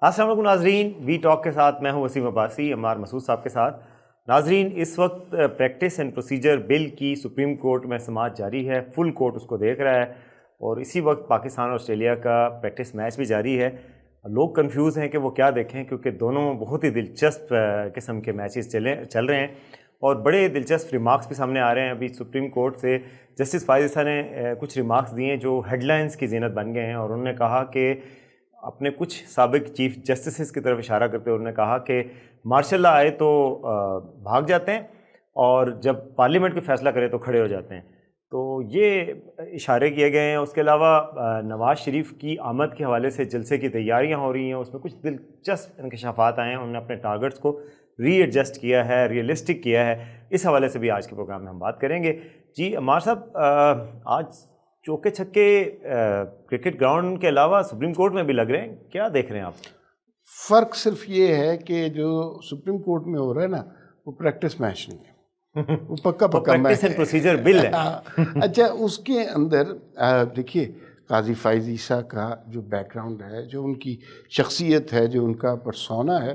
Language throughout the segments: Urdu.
السلام علیکم ناظرین، وی ٹاک کے ساتھ میں ہوں وسیم عباسی، عمار مسعود صاحب کے ساتھ۔ ناظرین، اس وقت پریکٹس اینڈ پروسیجر بل کی سپریم کورٹ میں سماعت جاری ہے، فل کورٹ اس کو دیکھ رہا ہے، اور اسی وقت پاکستان اور آسٹریلیا کا پریکٹس میچ بھی جاری ہے۔ لوگ کنفیوز ہیں کہ وہ کیا دیکھیں، کیونکہ دونوں بہت ہی دلچسپ قسم کے میچز چل رہے ہیں اور بڑے دلچسپ ریمارکس بھی سامنے آ رہے ہیں۔ ابھی سپریم کورٹ سے جسٹس فائز عیسیٰ نے کچھ ریمارکس دیے جو ہیڈ لائنز کی زینت بن گئے ہیں، اور انہوں نے کہا کہ اپنے کچھ سابق چیف جسٹسز کی طرف اشارہ کرتے ہوئے انہوں نے کہا کہ مارشل لا آئے تو بھاگ جاتے ہیں، اور جب پارلیمنٹ کوئی فیصلہ کرے تو کھڑے ہو جاتے ہیں۔ تو یہ اشارے کیے گئے ہیں۔ اس کے علاوہ نواز شریف کی آمد کے حوالے سے جلسے کی تیاریاں ہو رہی ہیں، اس میں کچھ دلچسپ انکشافات آئے ہیں۔ انہوں نے اپنے ٹارگٹس کو ری ایڈجسٹ کیا ہے، ریئلسٹک کیا ہے۔ اس حوالے سے بھی آج کے پروگرام میں ہم بات کریں گے۔ جی عمار صاحب، آج چوکے چھکے کرکٹ گراؤنڈ کے علاوہ سپریم کورٹ میں بھی لگ رہے ہیں، کیا دیکھ رہے ہیں آپ؟ فرق صرف یہ ہے کہ جو سپریم کورٹ میں ہو رہا ہے نا، وہ پریکٹس میچ نہیں ہے، وہ پکا پریکٹس اینڈ پروسیجر بل ہے۔ اچھا، اس کے اندر دیکھیے قاضی فائز عیسیٰ کا جو بیک گراؤنڈ ہے، جو ان کی شخصیت ہے، جو ان کا پرسونا ہے،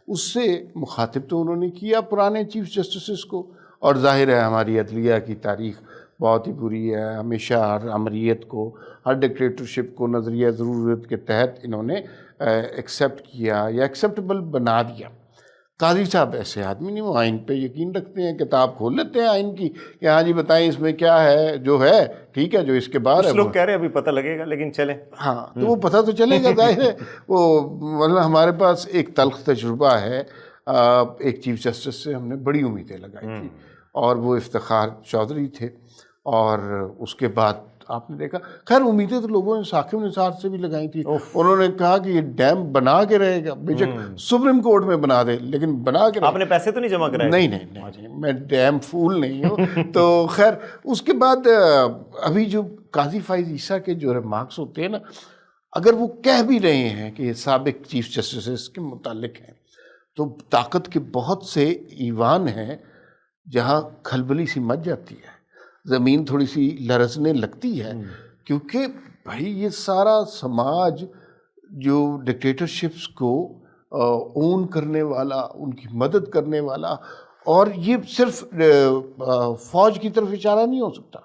اس سے مخاطب تو انہوں نے کیا پرانے چیف جسٹسز کو، اور ظاہر ہے ہماری عدلیہ کی تاریخ بہت ہی بری ہے۔ ہمیشہ ہر امریت کو، ہر ڈکٹیٹرشپ کو نظریہ ضرورت کے تحت انہوں نے ایکسیپٹ کیا یا ایکسیپٹیبل بنا دیا۔ قاضی صاحب ایسے آدمی نہیں، وہ آئین پہ یقین رکھتے ہیں، کتاب کھول لیتے ہیں آئین کی کہ ہاں جی بتائیں اس میں کیا ہے، جو ہے ٹھیک ہے، جو اس کے بعد ہے لوگ کہہ رہے ہیں ابھی پتہ لگے گا، لیکن چلیں۔ ہاں تو وہ پتہ تو چلے گا، ظاہر ہے وہ مطلب ہمارے پاس ایک تلخ تجربہ ہے۔ ایک چیف جسٹس سے ہم نے بڑی امیدیں لگائی تھی، اور وہ افتخار چودھری تھے، اور اس کے بعد آپ نے دیکھا، خیر امیدیں تو لوگوں نے ثاقب نثار سے بھی لگائی تھی۔ انہوں نے کہا کہ یہ ڈیم بنا کے رہے گا، بے شک سپریم کورٹ میں بنا دے لیکن بنا کے رہے گا۔ آپ نے پیسے تو نہیں جمع کرائے؟ نہیں، میں ڈیم فول نہیں ہوں۔ تو خیر اس کے بعد ابھی جو قاضی فائز عیسیٰ کے جو ریمارکس ہوتے ہیں نا، اگر وہ کہہ بھی رہے ہیں کہ یہ سابق چیف جسٹسز کے متعلق ہیں، تو طاقت کے بہت سے ایوان ہیں جہاں کھلبلی سی مچ جاتی ہے، زمین تھوڑی سی لرزنے لگتی ہے، کیونکہ بھائی یہ سارا سماج جو ڈکٹیٹرشپس کو اون کرنے والا، ان کی مدد کرنے والا، اور یہ صرف فوج کی طرف اشارہ نہیں ہو سکتا،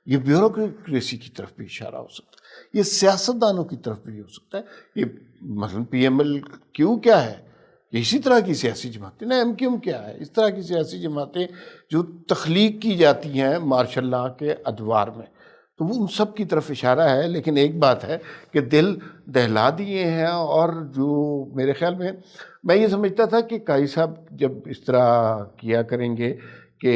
یہ بیوروکریسی کی طرف بھی اشارہ ہو سکتا ہے، یہ سیاستدانوں کی طرف بھی ہو سکتا ہے۔ یہ مثلا پی ایم ایل کیو کیا ہے، اسی طرح کی سیاسی جماعتیں نا، ایم کیو ایم کیا ہے، اس طرح کی سیاسی جماعتیں جو تخلیق کی جاتی ہیں مارشل لا کے ادوار میں، تو وہ ان سب کی طرف اشارہ ہے۔ لیکن ایک بات ہے کہ دل دہلا دیے ہیں، اور جو میرے خیال میں یہ سمجھتا تھا کہ قاضی صاحب جب اس طرح کیا کریں گے کہ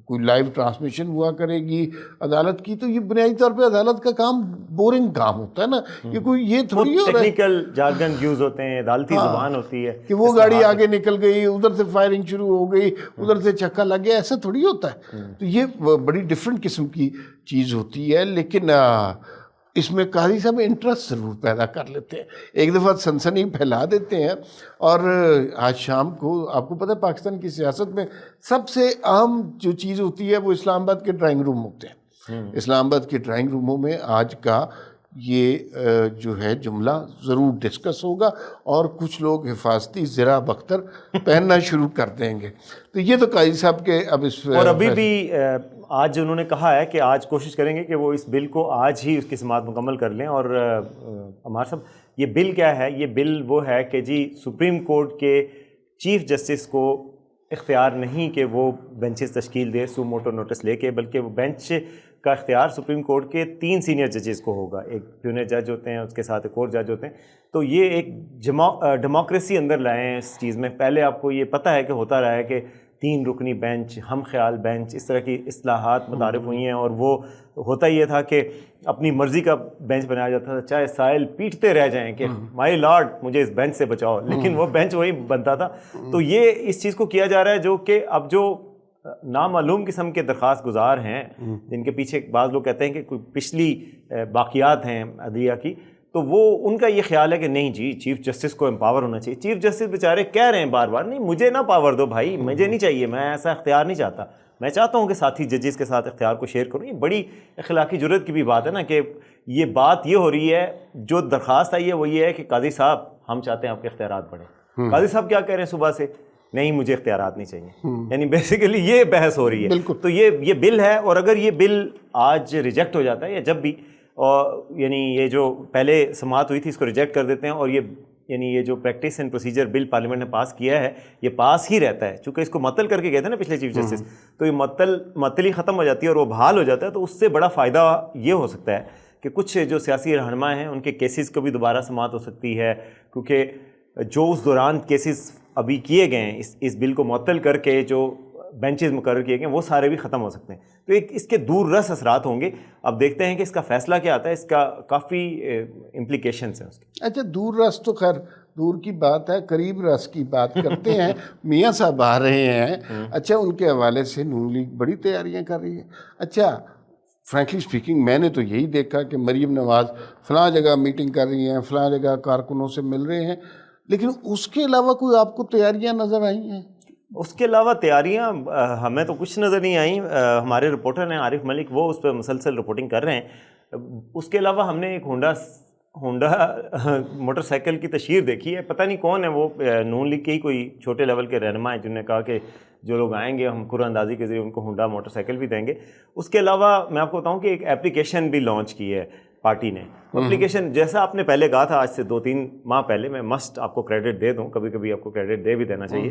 کوئی لائیو ٹرانسمیشن ہوا کرے گی عدالت کی، تو یہ بنیادی طور پہ عدالت کا کام بورنگ کام ہوتا ہے نا، یہ کوئی یہ تھوڑی ہو رہا ہے، ٹیکنیکل جارگن یوز ہوتے ہیں، عدالتی زبان ہوتی ہے کہ وہ گاڑی آگے نکل گئی، ادھر سے فائرنگ شروع ہو گئی، ادھر سے چکا لگ گیا، ایسا تھوڑی ہوتا ہے۔ تو یہ بڑی ڈفرینٹ قسم کی چیز ہوتی ہے، لیکن اس میں قاضی صاحب انٹرسٹ ضرور پیدا کر لیتے ہیں، ایک دفعہ سنسنی پھیلا دیتے ہیں۔ اور آج شام کو آپ کو پتہ ہے پاکستان کی سیاست میں سب سے اہم جو چیز ہوتی ہے وہ اسلام آباد کے ڈرائنگ روم ہوتے ہیں۔ اسلام آباد کے ڈرائنگ روموں میں آج کا یہ جو ہے جملہ ضرور ڈسکس ہوگا، اور کچھ لوگ حفاظتی زرہ بختر پہننا شروع کر دیں گے۔ تو یہ تو قاضی صاحب کے اب اس، اور ابھی بھی آج انہوں نے کہا ہے کہ آج کوشش کریں گے کہ وہ اس بل کو آج ہی اس کی سماعت مکمل کر لیں۔ اور عمار صاحب، یہ بل کیا ہے؟ یہ بل وہ ہے کہ جی سپریم کورٹ کے چیف جسٹس کو اختیار نہیں کہ وہ بینچز تشکیل دے سو موٹو نوٹس لے کے، بلکہ وہ بینچ کا اختیار سپریم کورٹ کے 3 سینئر ججز کو ہوگا۔ ایک جونیئر جج ہوتے ہیں، اس کے ساتھ ایک اور جج ہوتے ہیں۔ تو یہ ایک ڈیموکریسی اندر لائے ہیں اس چیز میں۔ پہلے آپ کو یہ پتہ ہے کہ ہوتا رہا ہے کہ 3 رکنی بینچ، ہم خیال بینچ، اس طرح کی اصلاحات متعارف ہوئی ہیں، اور وہ ہوتا یہ تھا کہ اپنی مرضی کا بینچ بنایا جاتا تھا، چاہے سائل پیٹتے رہ جائیں کہ مائی لارڈ مجھے اس بینچ سے بچاؤ، لیکن وہ بینچ وہی بنتا تھا۔ تو یہ اس چیز کو کیا جا رہا ہے، جو کہ اب جو نامعلوم قسم کے درخواست گزار ہیں، جن کے پیچھے بعض لوگ کہتے ہیں کہ کوئی پچھلی باقیات ہیں عدلیہ کی، تو وہ ان کا یہ خیال ہے کہ نہیں جی چیف جسٹس کو امپاور ہونا چاہیے۔ چیف جسٹس بیچارے کہہ رہے ہیں بار بار، نہیں مجھے نہ پاور دو بھائی، مجھے نہیں چاہیے، میں ایسا اختیار نہیں چاہتا، میں چاہتا ہوں کہ ساتھی ججز کے ساتھ اختیار کو شیئر کروں۔ یہ بڑی اخلاقی جرت کی بھی بات ہے نا کہ یہ بات یہ ہو رہی ہے، جو درخواست آئی ہے وہ یہ ہے کہ قاضی صاحب ہم چاہتے ہیں آپ کے اختیارات بڑھیں. قاضی صاحب کیا کہہ رہے ہیں صبح سے؟ نہیں مجھے اختیارات نہیں چاہیے. یعنی بیسیکلی یہ بحث ہو رہی ہے. تو یہ بل ہے، اور اگر یہ بل آج ریجیکٹ ہو جاتا ہے یا جب بھی، اور یعنی یہ جو پہلے سماعت ہوئی تھی اس کو ریجیکٹ کر دیتے ہیں، اور یہ جو practice and procedure bill parliament نے پاس کیا ہے یہ پاس ہی رہتا ہے. چونکہ اس کو معطل کر کے گئے تھے نا پچھلے چیف جسٹس، تو یہ معطلی ختم ہو جاتی ہے اور وہ بحال ہو جاتا ہے. تو اس سے بڑا فائدہ یہ ہو سکتا ہے کہ کچھ جو سیاسی رہنما ہیں ان کے کیسز کو بھی دوبارہ سماعت ہو سکتی ہے، کیونکہ جو اس دوران کیسز ابھی کیے گئے ہیں اس بل کو معطل کر کے جو بینچز مقرر کیے گئے ہیں وہ سارے بھی ختم ہو سکتے ہیں. تو اس کے دور رس اثرات ہوں گے. اب دیکھتے ہیں کہ اس کا فیصلہ کیا آتا ہے، اس کا کافی امپلیکیشنز ہیں اس کے. اچھا دور رس تو خیر دور کی بات ہے، قریب رس کی بات کرتے ہیں. میاں صاحب آ رہے ہیں. اچھا ان کے حوالے سے نون لیگ بڑی تیاریاں کر رہی ہے. اچھا فرینکلی اسپیکنگ میں نے تو یہی دیکھا کہ مریم نواز فلاں جگہ میٹنگ کر رہی ہیں، فلاں جگہ کارکنوں سے مل رہے ہیں، لیکن اس کے علاوہ کوئی آپ کو تیاریاں نظر آئی ہیں؟ اس کے علاوہ تیاریاں ہمیں تو کچھ نظر نہیں آئیں. ہمارے رپورٹر ہیں عارف ملک، وہ اس پہ مسلسل رپورٹنگ کر رہے ہیں. اس کے علاوہ ہم نے ایک ہونڈا موٹر سائیکل کی تشہیر دیکھی ہے. پتہ نہیں کون ہے وہ، نون لیگ کے ہی کوئی چھوٹے لیول کے رہنما ہیں جنہوں نے کہا کہ جو لوگ آئیں گے ہم قرعہ اندازی کے ذریعے ان کو ہونڈا موٹر سائیکل بھی دیں گے. اس کے علاوہ میں آپ کو بتاؤں کہ ایک اپلیکیشن بھی لانچ کی ہے پارٹی نے. اپلیکیشن جیسا آپ نے پہلے کہا تھا آج سے 2-3 ماہ پہلے، میں مسٹ آپ کو کریڈٹ دے دوں، کبھی کبھی آپ کو کریڈٹ دے بھی دینا چاہیے،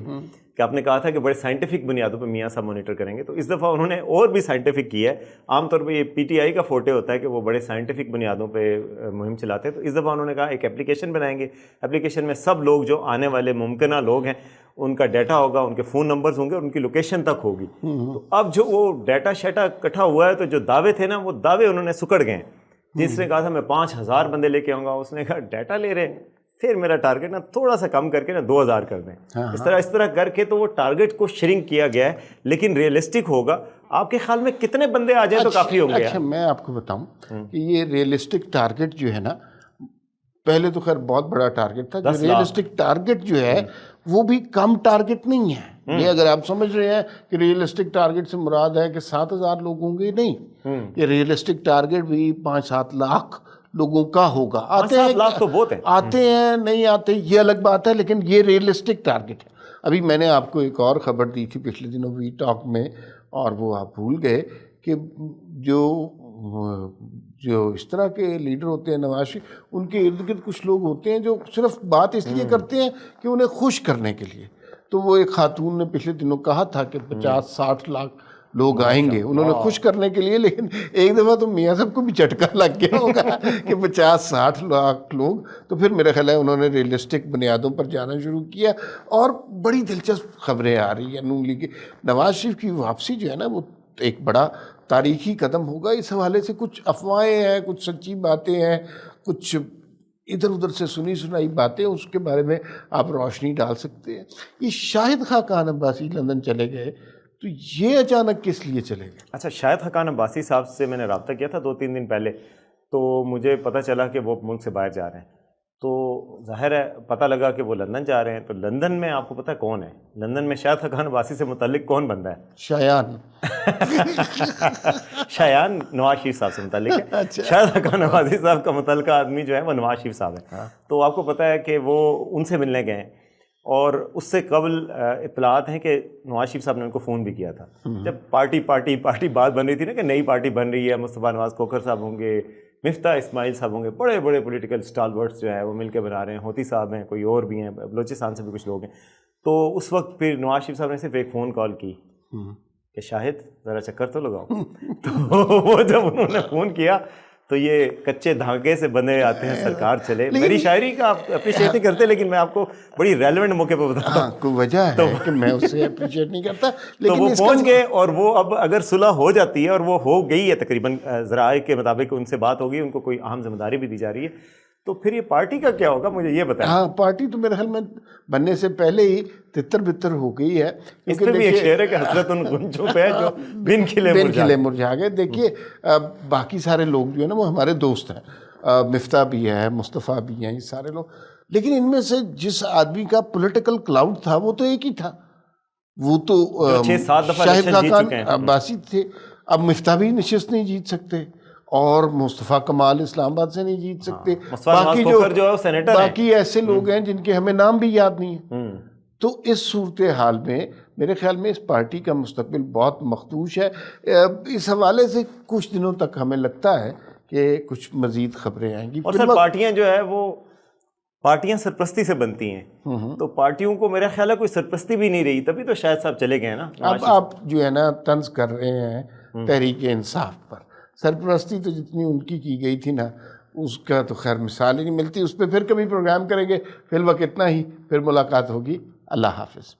کہ آپ نے کہا تھا کہ بڑے سائنٹیفک بنیادوں پہ میاں صاحب مانیٹر کریں گے. تو اس دفعہ انہوں نے اور بھی سائنٹیفک کیا ہے. عام طور پہ یہ پی ٹی آئی کا فوٹے ہوتا ہے کہ وہ بڑے سائنٹیفک بنیادوں پہ مہم چلاتے ہیں. تو اس دفعہ انہوں نے کہا ایک اپلیکیشن بنائیں گے. اپلیکیشن میں سب لوگ جو آنے والے ممکنہ لوگ ہیں ان کا ڈیٹا ہوگا، ان کے فون نمبرز ہوں گے اور ان کی لوکیشن تک ہوگی. تو اب جو وہ ڈیٹا شیٹا اکٹھا ہوا ہے، تو جو دعوے تھے نا وہ دعوے انہوں نے سکڑ گئے ہیں. جس نے کہا تھا میں 5000 بندے لے کے آؤں گا، اس نے کہا ڈیٹا لے رہے ہیں، پھر میرا ٹارگیٹ نا تھوڑا سا کم کر کے نا 2000 کر دیں. اس طرح کر کے تو وہ ٹارگیٹ کو شرنک کیا گیا ہے. لیکن ریئلسٹک ہوگا آپ کے خیال میں کتنے بندے آ جائیں تو کافی ہوں گے؟ اچھا میں آپ کو بتاؤں کہ یہ ریئلسٹک ٹارگیٹ جو ہے نا، پہلے تو خیر بہت بڑا ٹارگیٹ تھا. ریئلسٹک ٹارگیٹ جو ہے وہ بھی کم ٹارگیٹ نہیں ہے. یہ اگر آپ سمجھ رہے ہیں کہ ریئلسٹک ٹارگیٹ سے مراد ہے کہ 7000 لوگ ہوں گے، نہیں، یہ ریئلسٹک ٹارگیٹ بھی 5-7 لاکھ لوگوں کا ہوگا. 5-7 لاکھ تو بہت ہے. آتے ہیں نہیں آتے یہ الگ بات ہے، لیکن یہ ریئلسٹک ٹارگیٹ ہے. ابھی میں نے آپ کو ایک اور خبر دی تھی پچھلے دنوں وی ٹاک میں، اور وہ آپ بھول گئے کہ جو اس طرح کے لیڈر ہوتے ہیں نواز شریف، ان کے ارد گرد کچھ لوگ ہوتے ہیں جو صرف بات اس لیے کرتے ہیں کہ انہیں خوش کرنے کے لیے. تو وہ ایک خاتون نے پچھلے دنوں کہا تھا کہ 50-60 لاکھ لوگ آئیں گے انہوں نے خوش کرنے کے لیے، لیکن ایک دفعہ تو میاں صاحب کو بھی جھٹکا لگ گیا ہوگا کہ 50-60 لاکھ لوگ. تو پھر میرا خیال ہے انہوں نے ریئلسٹک بنیادوں پر جانا شروع کیا. اور بڑی دلچسپ خبریں آ رہی ہیں نون لیگ کی. نواز شریف کی واپسی جو ہے نا وہ ایک بڑا تاریخی قدم ہوگا. اس حوالے سے کچھ افواہیں ہیں، کچھ سچی باتیں ہیں، کچھ ادھر ادھر سے سنی سنائی باتیں، اس کے بارے میں آپ روشنی ڈال سکتے ہیں. یہ شاہد خاقان عباسی لندن چلے گئے، تو یہ اچانک کس لیے چلے گئے؟ اچھا شاہد خاقان عباسی صاحب سے میں نے رابطہ کیا تھا 2-3 دن پہلے، تو مجھے پتہ چلا کہ وہ ملک سے باہر جا رہے ہیں. تو ظاہر ہے پتہ لگا کہ وہ لندن جا رہے ہیں. تو لندن میں آپ کو پتہ کون ہے لندن میں شاہد خاقان عباسی سے متعلق کون بندہ ہے؟ شایان شایان نواز شریف صاحب سے متعلق ہے. شاہد خاقان عباسی صاحب کا متعلقہ آدمی جو ہے وہ نواز شریف صاحب ہے. تو آپ کو پتہ ہے کہ وہ ان سے ملنے گئے ہیں، اور اس سے قبل اطلاعات ہیں کہ نواز شریف صاحب نے ان کو فون بھی کیا تھا جب پارٹی بات بن رہی تھی نا کہ نئی پارٹی بن رہی ہے، مصطفیٰ نواز کھوکھر صاحب ہوں گے، مفتاح اسماعیل صاحب ہوں گے، بڑے بڑے پولیٹیکل اسٹالورٹس جو ہیں وہ مل کے بنا رہے ہیں. ہوتی صاحب ہیں، کوئی اور بھی ہیں، بلوچستان سے بھی کچھ لوگ ہیں. تو اس وقت پھر نواز شریف صاحب نے صرف ایک فون کال کی کہ شاہد ذرا چکر تو لگاؤ. تو وہ جب انہوں نے فون کیا تو یہ کچے دھاگے سے بندے آتے ہیں سرکار چلے. میری شاعری کا آپ اپریشیٹ نہیں کرتے، لیکن میں آپ کو بڑی ریلیونٹ موقع پہ بتاتا ہوں. کوئی وجہ ہے کہ میں اسے اپریشیٹ نہیں کرتا، تو وہ پہنچ گئے، اور وہ اب اگر صلح ہو جاتی ہے، اور وہ ہو گئی ہے تقریباً ذرائع کے مطابق ان سے بات ہوگی، ان کو کوئی اہم ذمہ داری بھی دی جا رہی ہے، تو پھر یہ پارٹی کا کیا ہوگا مجھے یہ بتائیں. ہاں پارٹی تو میرے خیال میں بننے سے پہلے ہی تتر بتر ہو گئی ہے. اس پہ بھی ایک شعر ہے کہ حسرت ان گنجوں پہ جو بن کھلے مرجھا گئے. دیکھیے باقی سارے لوگ جو ہے نا وہ ہمارے دوست ہیں، مفتاح بھی ہے، مصطفیٰ بھی ہیں، یہ سارے لوگ. لیکن ان میں سے جس آدمی کا پولیٹیکل کلاؤڈ تھا وہ تو ایک ہی تھا، وہ تو 6-7 دفعہ شاہد خاقان عباسی تھے. اب مفتاح بھی نشست نہیں جیت سکتے، اور مصطفیٰ کمال اسلام آباد سے نہیں جیت سکتے. باقی جو ہے وہ سینیٹر ہیں. باقی ایسے لوگ ہیں جن کے ہمیں نام بھی یاد نہیں ہیں. تو اس صورتحال میں میرے خیال میں اس پارٹی کا مستقبل بہت مخدوش ہے. اس حوالے سے کچھ دنوں تک ہمیں لگتا ہے کہ کچھ مزید خبریں آئیں گی. اور سر پارٹیاں جو ہے وہ پارٹیاں سرپرستی سے بنتی ہیں, تو پارٹیوں کو میرا خیال ہے کوئی سرپرستی بھی نہیں رہی, تبھی تو شاید صاحب چلے گئے نا. اب آپ جو ہے نا طنز کر رہے ہیں تحریک انصاف پر. سرپرستی تو جتنی ان کی گئی تھی نا اس کا تو خیر مثال ہی نہیں ملتی. اس پہ پھر کبھی پروگرام کریں گے. فی الوقت اتنا ہی, پھر ملاقات ہوگی. اللہ حافظ.